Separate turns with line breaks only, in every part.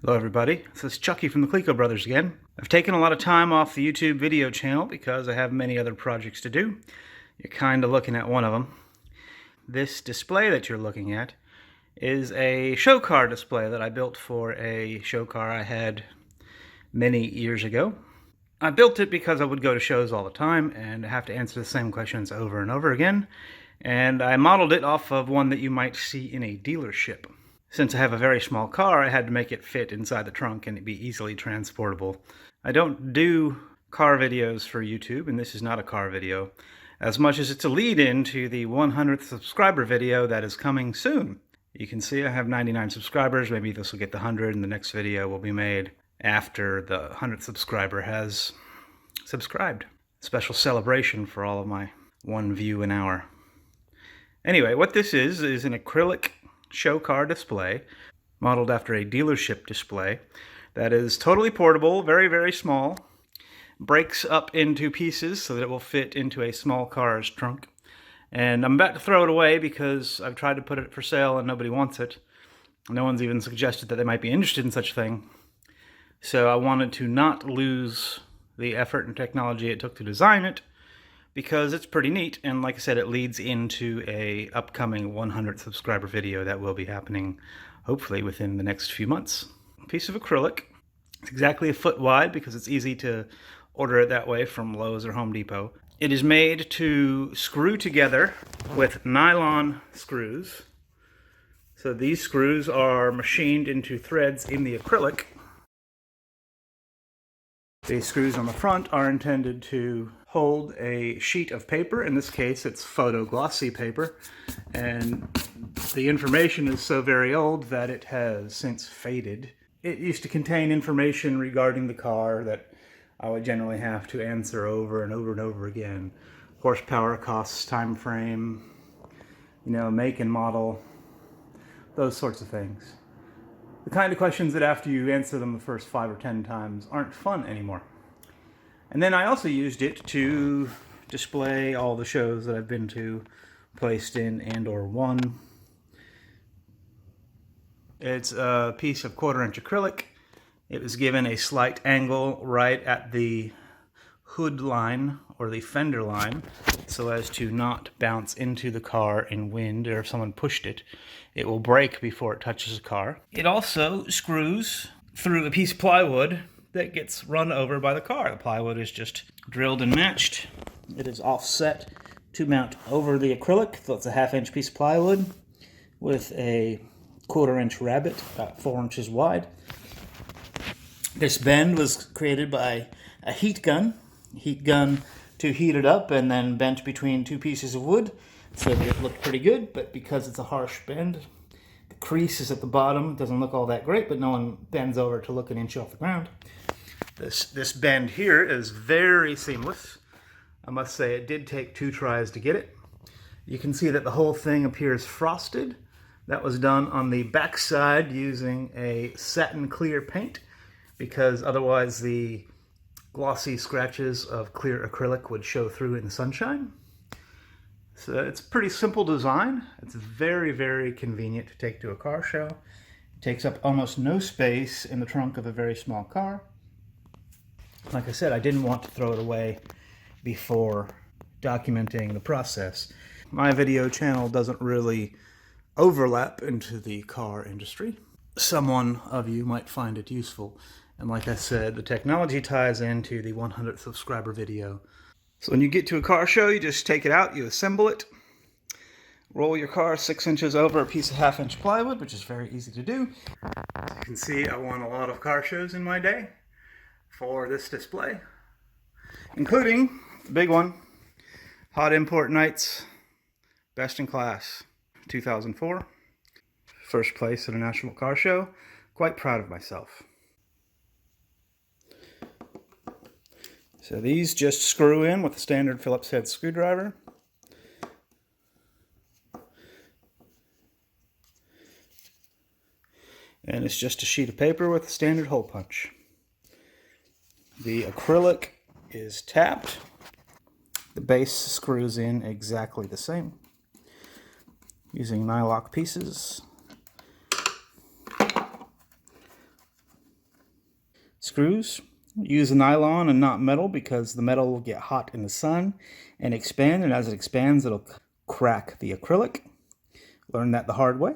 Hello everybody, this is Chucky from the ColecoBrothers again. I've taken a lot of time off the YouTube video channel because I have many other projects to do. You're kind of looking at one of them. This display that you're looking at is a show car display that I built for a show car I had many years ago. I built it because I would go to shows all the time and have to answer the same questions over and over again. And I modeled it off of one that you might see in a dealership. Since I have a very small car, I had to make it fit inside the trunk and be easily transportable. I don't do car videos for YouTube, and this is not a car video, as much as it's a lead-in to the 100th subscriber video that is coming soon. You can see I have 99 subscribers. Maybe this will get the 100, and the next video will be made after the 100th subscriber has subscribed. Special celebration for all of my 1 view an hour. Anyway, what this is an acrylic show car display modeled after a dealership display that is totally portable, very, very small, breaks up into pieces so that it will fit into a small car's trunk. And I'm about to throw it away because I've tried to put it for sale and nobody wants it. No one's even suggested that they might be interested in such a thing. So I wanted to not lose the effort and technology it took to design it, because it's pretty neat, and like I said, it leads into a upcoming 100 subscriber video that will be happening hopefully within the next few months. A piece of acrylic. It's exactly a foot wide because it's easy to order it that way from Lowe's or Home Depot. It is made to screw together with nylon screws. So these screws are machined into threads in the acrylic. The screws on the front are intended to hold a sheet of paper. In this case, it's photo glossy paper, and the information is so very old that it has since faded. It used to contain information regarding the car that I would generally have to answer over and over and over again. Horsepower, costs, time frame, make and model, those sorts of things. The kind of questions that after you answer them the first 5 or 10 times aren't fun anymore. And then I also used it to display all the shows that I've been to, placed in and or won. It's a piece of 1/4-inch acrylic. It was given a slight angle right at the hood line or the fender line so as to not bounce into the car in wind, or if someone pushed it, it will break before it touches the car. It also screws through a piece of plywood that gets run over by the car. The plywood is just drilled and matched. It is offset to mount over the acrylic, so it's a 1/2-inch piece of plywood with a 1/4-inch rabbet, about 4 inches wide. This bend was created by a heat gun to heat it up and then bent between 2 pieces of wood so that it looked pretty good, but because it's a harsh bend, the crease is at the bottom. It doesn't look all that great, but no one bends over to look an inch off the ground. This bend here is very seamless. I must say it did take 2 tries to get it. You can see that the whole thing appears frosted. That was done on the back side using a satin clear paint, because otherwise the glossy scratches of clear acrylic would show through in the sunshine. So it's a pretty simple design. It's very, very convenient to take to a car show. It takes up almost no space in the trunk of a very small car. Like I said, I didn't want to throw it away before documenting the process. My video channel doesn't really overlap into the car industry. Someone of you might find it useful. And like I said, the technology ties into the 100th subscriber video. So when you get to a car show, you just take it out, you assemble it, roll your car 6 inches over a piece of 1/2-inch plywood, which is very easy to do. As you can see, I won a lot of car shows in my day for this display, including the big one, Hot Import Nights, Best in Class, 2004. First place at a national car show. Quite proud of myself. So these just screw in with a standard Phillips head screwdriver. And it's just a sheet of paper with a standard hole punch. The acrylic is tapped. The base screws in exactly the same, using nylock pieces. screws. Use nylon and not metal because the metal will get hot in the sun and expand, and as it expands it'll crack the acrylic. Learned that the hard way.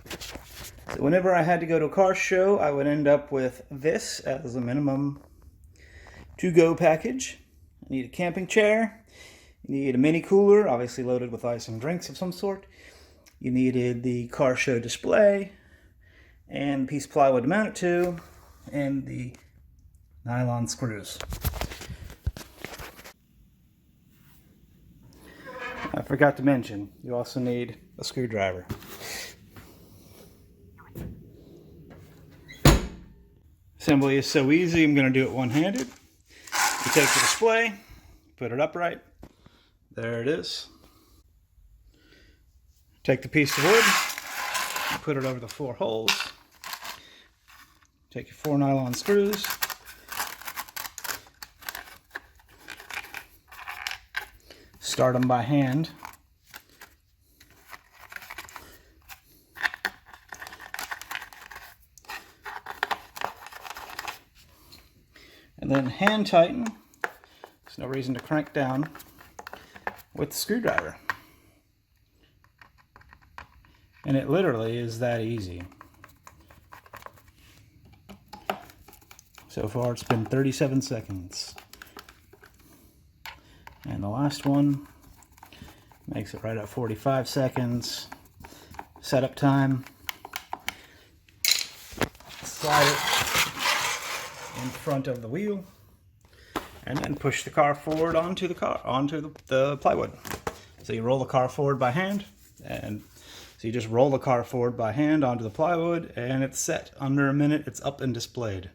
So whenever I had to go to a car show, I would end up with this as a minimum to-go package. I need a camping chair. You need a mini cooler, obviously loaded with ice and drinks of some sort. You needed the car show display, and a piece of plywood to mount it to, and the nylon screws. I forgot to mention, you also need a screwdriver. Assembly is so easy, I'm going to do it one-handed. You take the display, put it upright. There it is. Take the piece of wood, and put it over the 4 holes. Take your 4 nylon screws. Start them by hand. And then hand tighten. There's no reason to crank down with the screwdriver. And it literally is that easy. So far it's been 37 seconds. And the last one makes it right at 45 seconds. Setup time. Slide it in front of the wheel, and then push the car forward onto the plywood. So you roll the car forward by hand, and so you just roll the car forward by hand onto the plywood, and it's set. Under a minute, it's up and displayed.